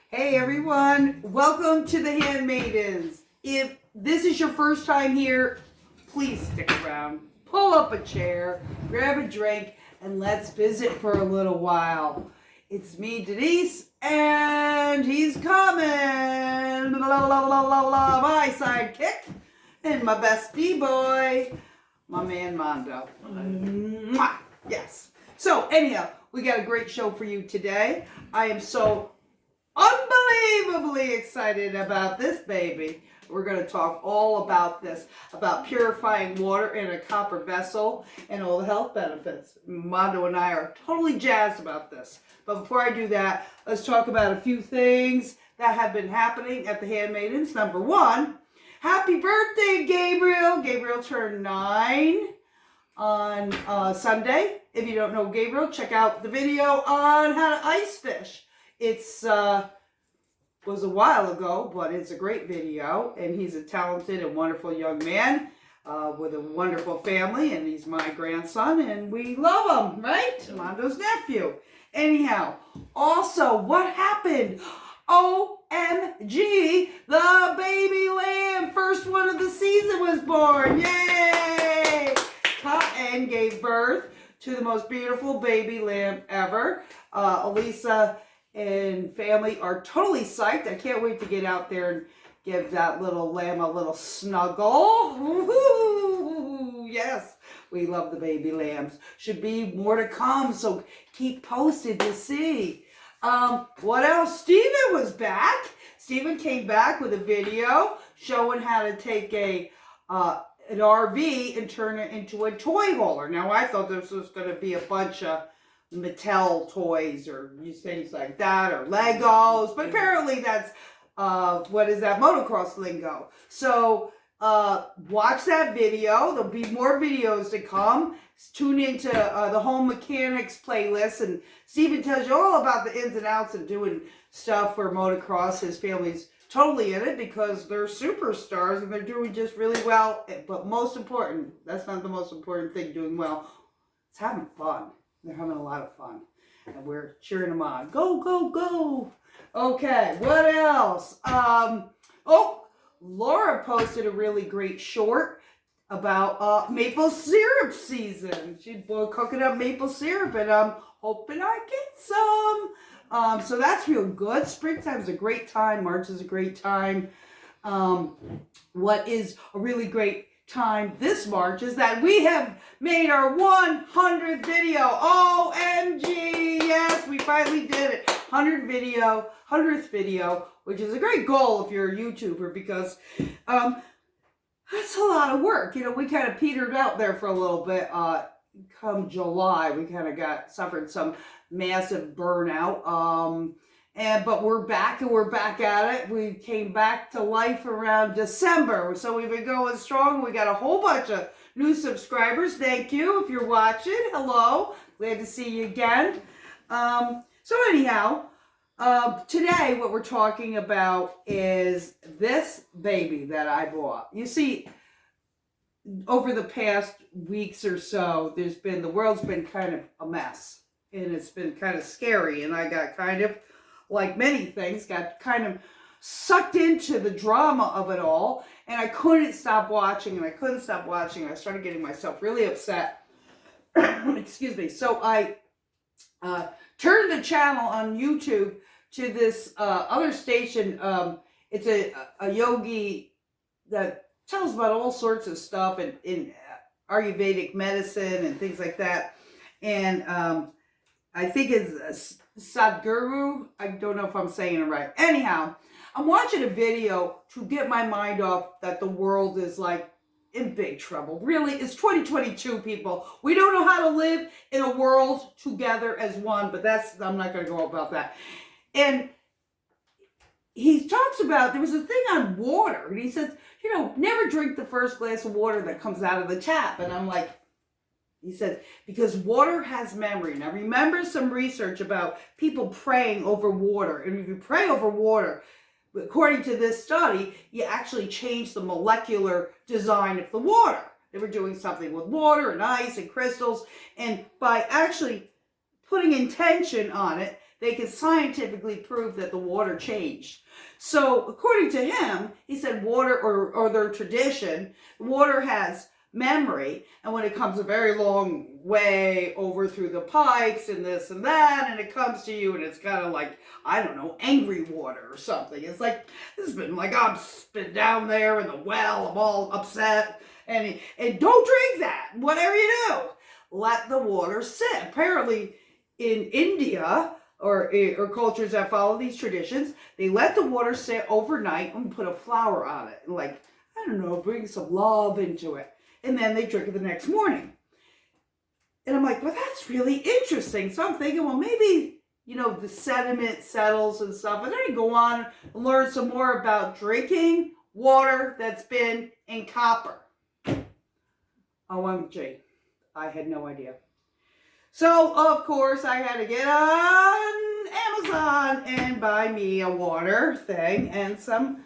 Hey everyone, welcome to the Handmaidens. If this is your first time here, please stick around. Pull up a chair, grab a drink, and let's visit for a little while. It's me, Denise, and he's coming. My sidekick and my bestie boy, my man Mondo. Mwah. Yes. So anyhow, we got a great show for you today. I am so unbelievably excited about this baby. We're going to talk all about this, about purifying water in a copper vessel and all the health benefits. Mondo and I are totally jazzed about this. But before I do that, let's talk about a few things that have been happening at the Handmaidens. Number one, happy birthday, Gabriel. Gabriel turned 9 on Sunday. If you don't know Gabriel, check out the video on how to ice fish. It's was a while ago, but it's a great video, and he's a talented and wonderful young man with a wonderful family, and he's my grandson, and we love him, right? Mondo's nephew. Anyhow, also, what happened? OMG, the baby lamb, first one of the season was born. Yay! And gave birth to the most beautiful baby lamb ever. Elisa and family are totally psyched. I can't wait to get out there and give that little lamb a little snuggle. Woo-hoo! Yes, we love the baby lambs. Should be more to come, so keep posted to see. What else? Steven was back. Steven came back with a video showing how to take an RV and turn it into a toy hauler. Now, I thought this was going to be a bunch of Mattel toys or things like that, or Legos, but apparently that's what is that, motocross lingo. So watch that video. There'll be more videos to come. Tune into the home mechanics playlist, and Steven tells you all about the ins and outs of doing stuff for motocross. His family's totally in it because they're superstars and they're doing just really well. But most important, that's not the most important thing, doing well, it's having fun. They're having a lot of fun, and we're cheering them on. Go, go, go. Okay, what else? Laura posted a really great short about maple syrup season. She's cooking up maple syrup, and I'm hoping I get some. So that's real good. Springtime's a great time. March is a great time. What is a really great time this March is that we have made our 100th video. OMG! Yes, we finally did it. 100th video, which is a great goal if you're a YouTuber, because that's a lot of work. You know, we kind of petered out there for a little bit. Come July, we kind of suffered some massive burnout. But we're back, and we're back at it. We came back to life around December. So we've been going strong. We got a whole bunch of new subscribers. Thank you if you're watching. Hello. Glad to see you again. So anyhow, today what we're talking about is this baby that I bought. You see, over the past weeks or so, the world's been kind of a mess. And it's been kind of scary. And I got kind of, like many things, got kind of sucked into the drama of it all, and I couldn't stop watching, I started getting myself really upset. Excuse me. So I turned the channel on YouTube to this other station. It's a yogi that tells about all sorts of stuff in Ayurvedic medicine and things like that, and I think it's Sadhguru. I don't know if I'm saying it right. Anyhow, I'm watching a video to get my mind off that the world is like in big trouble. Really, it's 2022, people. We don't know how to live in a world together as one, but I'm not going to go about that. And he talks about, there was a thing on water, and he says, you know, never drink the first glass of water that comes out of the tap. And I'm like, he said, because water has memory. Now, remember some research about people praying over water. And if you pray over water, according to this study, you actually change the molecular design of the water. They were doing something with water and ice and crystals. And by actually putting intention on it, they can scientifically prove that the water changed. So according to him, he said water, or their tradition, water has memory, and when it comes a very long way over through the pipes and this and that, and it comes to you and it's kind of like, I don't know, angry water or something. It's like, this has been like, I've been down there in the well, I'm all upset, and don't drink that, whatever you do. Let the water sit. Apparently in India, or cultures that follow these traditions, they let the water sit overnight and put a flower on it, and like, I don't know, bring some love into it. And then they drink it the next morning. And I'm like, well, that's really interesting. So I'm thinking, well, maybe, the sediment settles and stuff. And then I go on and learn some more about drinking water that's been in copper. OMG. I had no idea. So, of course, I had to get on Amazon and buy me a water thing and some.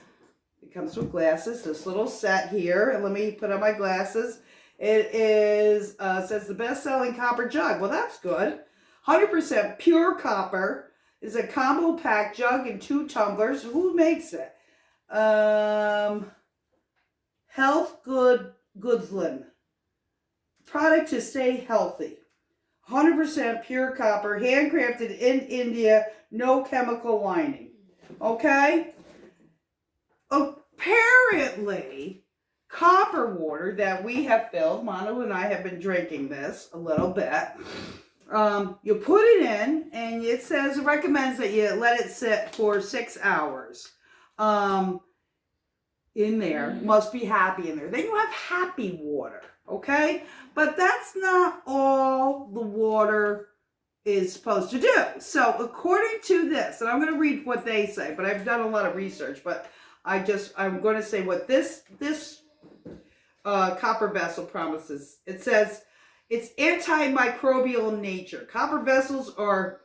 It comes with glasses, this little set here. And let me put on my glasses. It is, says the best-selling copper jug. Well, that's good. 100% pure copper. Is a combo pack jug and 2 tumblers. Who makes it? Health Goodsland. Product to stay healthy. 100% pure copper, handcrafted in India, no chemical lining. Okay? Apparently, copper water that we have filled, Manu and I have been drinking this a little bit. You put it in, and it says, it recommends that you let it sit for 6 hours. In there, must be happy in there. Then you have happy water, okay? But that's not all the water is supposed to do. So according to this, and I'm going to read what they say, but I've done a lot of research, but I'm going to say what this copper vessel promises. It says it's antimicrobial in nature. Copper vessels are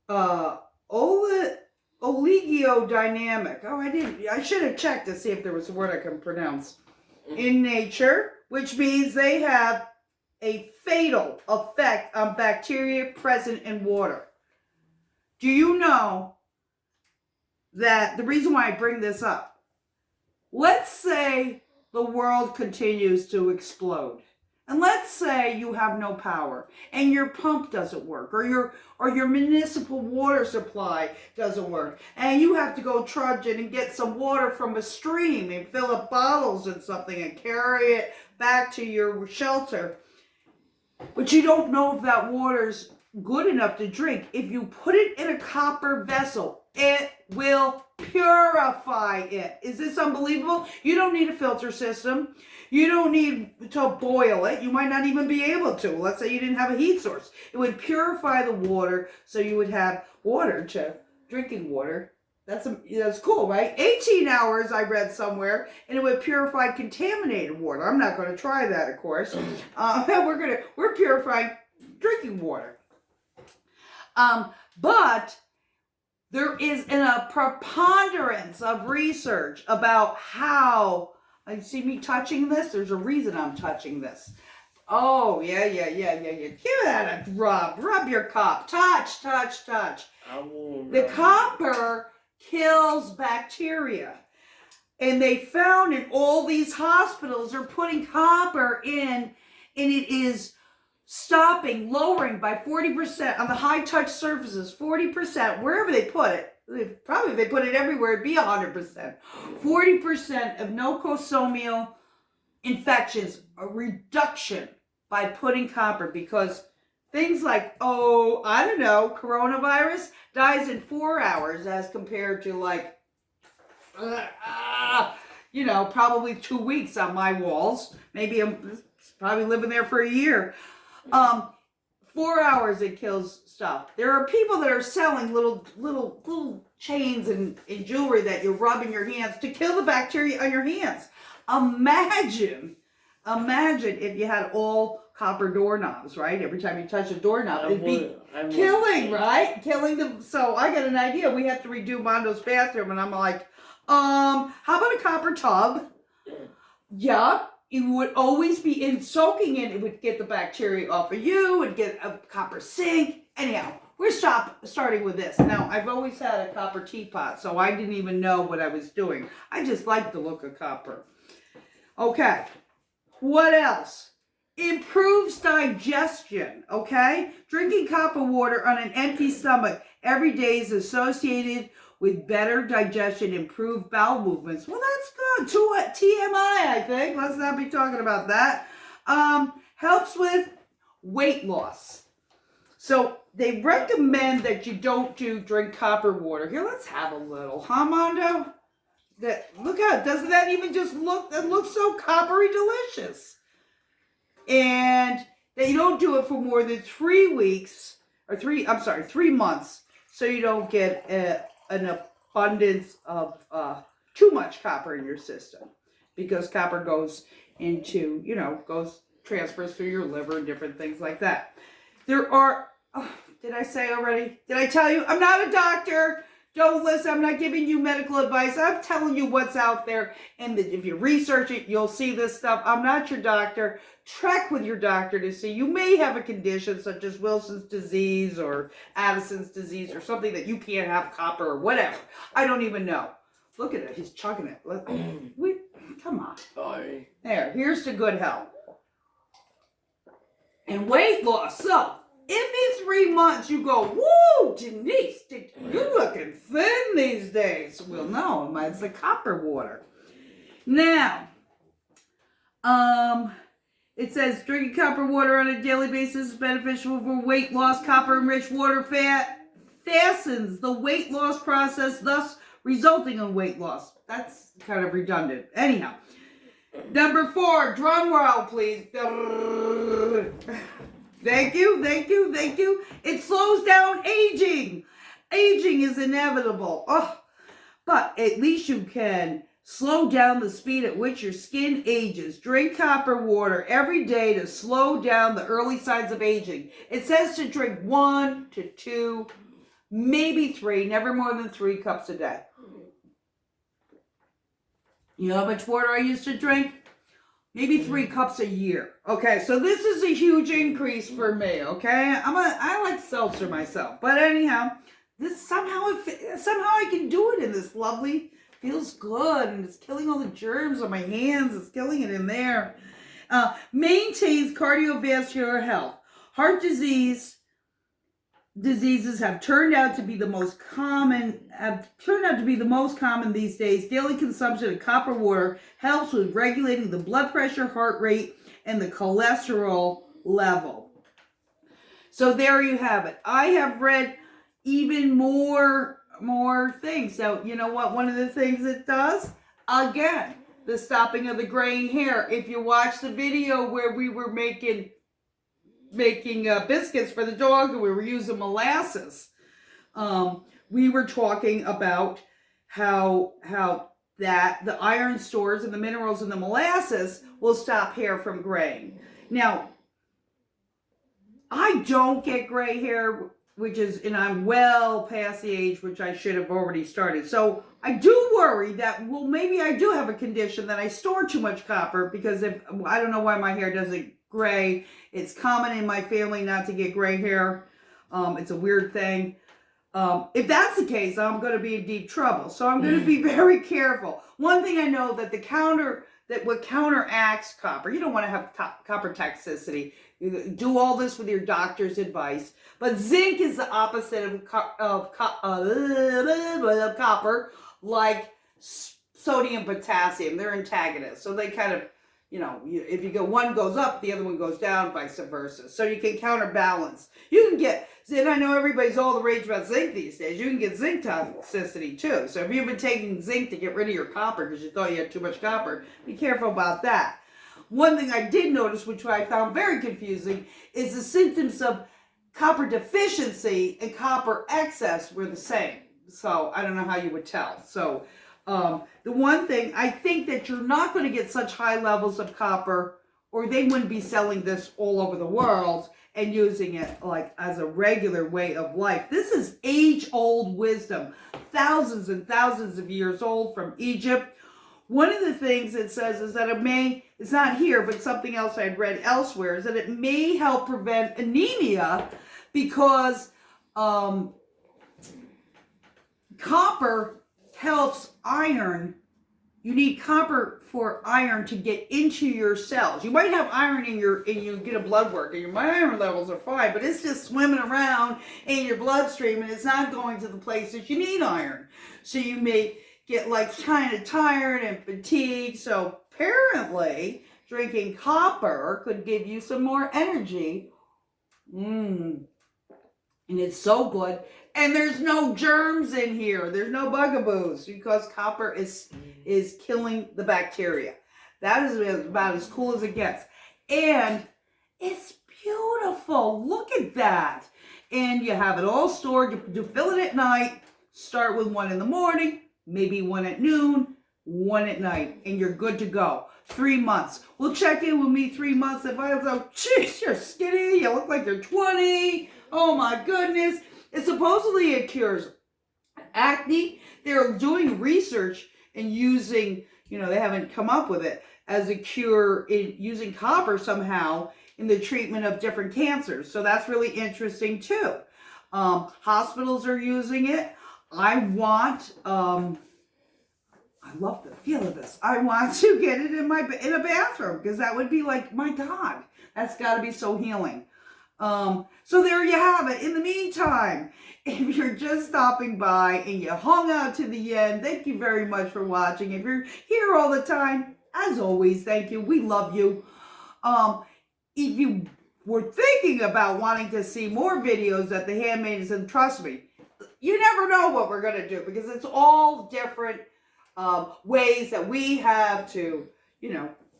oligodynamic. I should have checked to see if there was a word I can pronounce. In nature, which means they have a fatal effect on bacteria present in water. Do you know that the reason why I bring this up, let's say the world continues to explode. And let's say you have no power and your pump doesn't work, or your municipal water supply doesn't work, and you have to go trudging and get some water from a stream and fill up bottles and something and carry it back to your shelter. But you don't know if that water's good enough to drink. If you put it in a copper vessel, it will purify it. Is this unbelievable? You don't need a filter system. You don't need to boil it. You might not even be able to. Let's say you didn't have a heat source. It would purify the water so you would have water to drinking water. That's cool, right? 18 hours I read somewhere, and it would purify contaminated water. I'm not going to try that, of course. We're purifying drinking water. But there is a preponderance of research about how. You see me touching this? There's a reason I'm touching this. Oh, yeah. Give that a rub. Rub your cup. Touch. The copper kills bacteria. And they found in all these hospitals, they're putting copper in, and it is lowering by 40% on the high-touch surfaces, 40%, wherever they put it. Probably if they put it everywhere, it'd be 100%. 40% of nosocomial infections, a reduction by putting copper, because things like, coronavirus dies in 4 hours as compared to probably 2 weeks on my walls. Maybe I'm probably living there for a year. 4 hours it kills stuff. There are people that are selling little chains and jewelry that you rub in your hands to kill the bacteria on your hands. Imagine if you had all copper doorknobs, right? Every time you touch a doorknob, it'd be killing, right? Killing them. So I got an idea. We have to redo Mondo's bathroom, and I'm like, how about a copper tub? Yeah. It would always be soaking in. It would get the bacteria off of you. It'd get a copper sink. Anyhow, we're starting with this. Now, I've always had a copper teapot, so I didn't even know what I was doing. I just like the look of copper. Okay, what else? Improves digestion, okay? Drinking copper water on an empty stomach every day is associated with better digestion, improved bowel movements. Well, that's good. TMI, I think. Let's not be talking about that. Helps with weight loss. So they recommend that you don't drink copper water. Here, let's have a little. Huh, Mondo? Look out. Doesn't that even just look, that looks so coppery delicious. And that you don't do it for more than 3 weeks, or 3 months, so you don't get an abundance of too much copper in your system, because copper goes into, transfers through your liver and different things like that. There are, did I say already? Did I tell you? I'm not a doctor. Don't listen. I'm not giving you medical advice. I'm telling you what's out there. And if you research it, you'll see this stuff. I'm not your doctor. Check with your doctor to see. You may have a condition such as Wilson's disease or Addison's disease or something that you can't have copper or whatever. I don't even know. Look at it. He's chugging it. Come on. Sorry. There. Here's to good health. And weight loss. So, if in 3 months you go, woo, Denise, you're looking thin these days. Well, no, it's the copper water. Now, it says drinking copper water on a daily basis is beneficial for weight loss. Copper-enriched water fastens the weight loss process, thus resulting in weight loss. That's kind of redundant. Anyhow, number 4, drum roll, please. Thank you, thank you, thank you. It slows down aging. Aging is inevitable. But at least you can slow down the speed at which your skin ages. Drink copper water every day to slow down the early signs of aging. It says to drink 1 to 2, maybe 3, never more than 3 cups a day. You know how much water I used to drink? Maybe 3 cups a year. Okay, so this is a huge increase for me, okay? I like seltzer myself. But anyhow, this somehow I can do it in this lovely, feels good, and it's killing all the germs on my hands. It's killing it in there. Maintains cardiovascular health. Heart diseases have turned out to be the most common these days. Daily consumption of copper water helps with regulating the blood pressure, heart rate, and the cholesterol level. So there you have it. I have read even more things. So you know what? One of the things it does, again, the stopping of the graying hair. If you watch the video where we were making biscuits for the dog and we were using molasses, we were talking about how that the iron stores and the minerals in the molasses will stop hair from graying. Now, I don't get gray hair, and I'm well past the age which I should have already started. So I do worry that, well, maybe I do have a condition that I store too much copper, because I don't know why my hair doesn't gray. It's common in my family not to get gray hair. It's a weird thing. If that's the case, I'm going to be in deep trouble. So I'm going to be very careful. One thing I know that what counteracts copper, you don't want to have copper toxicity. You do all this with your doctor's advice. But zinc is the opposite of copper, like sodium, potassium. They're antagonists. So they kind of, if you go, one goes up, the other one goes down, vice versa. So you can counterbalance. You can get, and I know everybody's all the rage about zinc these days. You can get zinc toxicity too. So if you've been taking zinc to get rid of your copper because you thought you had too much copper, be careful about that. One thing I did notice, which I found very confusing, is the symptoms of copper deficiency and copper excess were the same. So I don't know how you would tell. So the one thing, I think that you're not going to get such high levels of copper, or they wouldn't be selling this all over the world and using it like as a regular way of life. This is age-old wisdom, thousands and thousands of years old from Egypt. One of the things it says is that it's not here, but something else I had read elsewhere, is that it may help prevent anemia, because Copper helps iron. You need copper for iron to get into your cells. You might have iron and you get a blood work and your iron levels are fine, but it's just swimming around in your bloodstream and it's not going to the places you need iron. So you may get like kind of tired and fatigued. So apparently drinking copper could give you some more energy. And it's so good. And there's no germs in here. There's no bugaboos because copper is killing the bacteria. That is about as cool as it gets. And it's beautiful. Look at that. And you have it all stored. You fill it at night. Start with one in the morning, maybe one at noon, one at night, and you're good to go. 3 months. We'll check in with me 3 months. If I was like, geez, you're skinny. You look like you're 20. Oh my goodness. Supposedly it cures acne. They're doing research and using, they haven't come up with it as a cure in using copper somehow in the treatment of different cancers. So that's really interesting too. Hospitals are using it. I love the feel of this. I want to get it in a bathroom because that would be like, my God, that's got to be so healing. So there you have it. In the meantime, if you're just stopping by and you hung out to the end, thank you very much for watching. If you're here all the time, as always, thank you. We love you. If you were thinking about wanting to see more videos at the Handmaidens, and trust me, you never know what we're going to do because it's all different ways that we have to,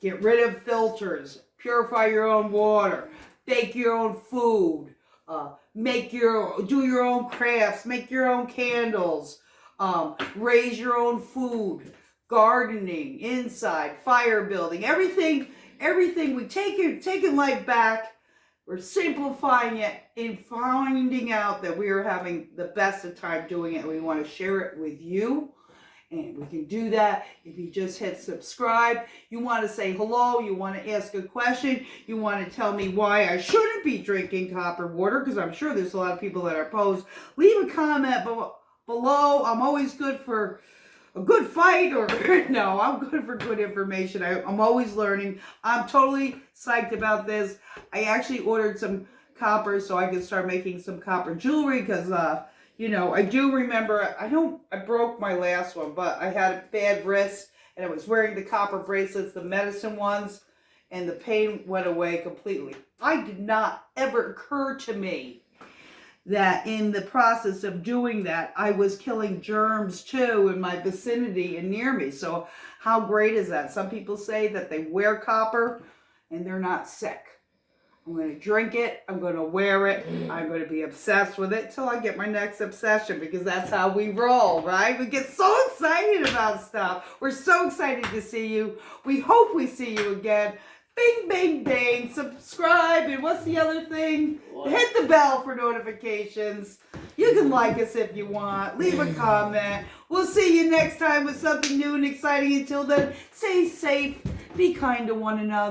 get rid of filters, purify your own water, bake your own food, do your own crafts, make your own candles, raise your own food, gardening, inside, fire building, everything we taking life back. We're simplifying it and finding out that we are having the best of time doing it. And we want to share it with you. And we can do that if you just hit subscribe. You want to say hello. You want to ask a question. You want to tell me why I shouldn't be drinking copper water, because I'm sure there's a lot of people that are opposed. Leave a comment below. I'm always good for a good fight, or no, I'm good for good information. I'm always learning. I'm totally psyched about this. I actually ordered some copper so I can start making some copper jewelry because, I do remember, I broke my last one, but I had a bad wrist and I was wearing the copper bracelets, the medicine ones, and the pain went away completely. I did not ever occur to me that in the process of doing that, I was killing germs too in my vicinity and near me. So how great is that? Some people say that they wear copper and they're not sick. I'm going to drink it. I'm going to wear it. I'm going to be obsessed with it till I get my next obsession, because that's how we roll, right? We get so excited about stuff. We're so excited to see you. We hope we see you again. Bing, bing, bing. Subscribe. And what's the other thing? Hit the bell for notifications. You can like us if you want. Leave a comment. We'll see you next time with something new and exciting. Until then, stay safe. Be kind to one another.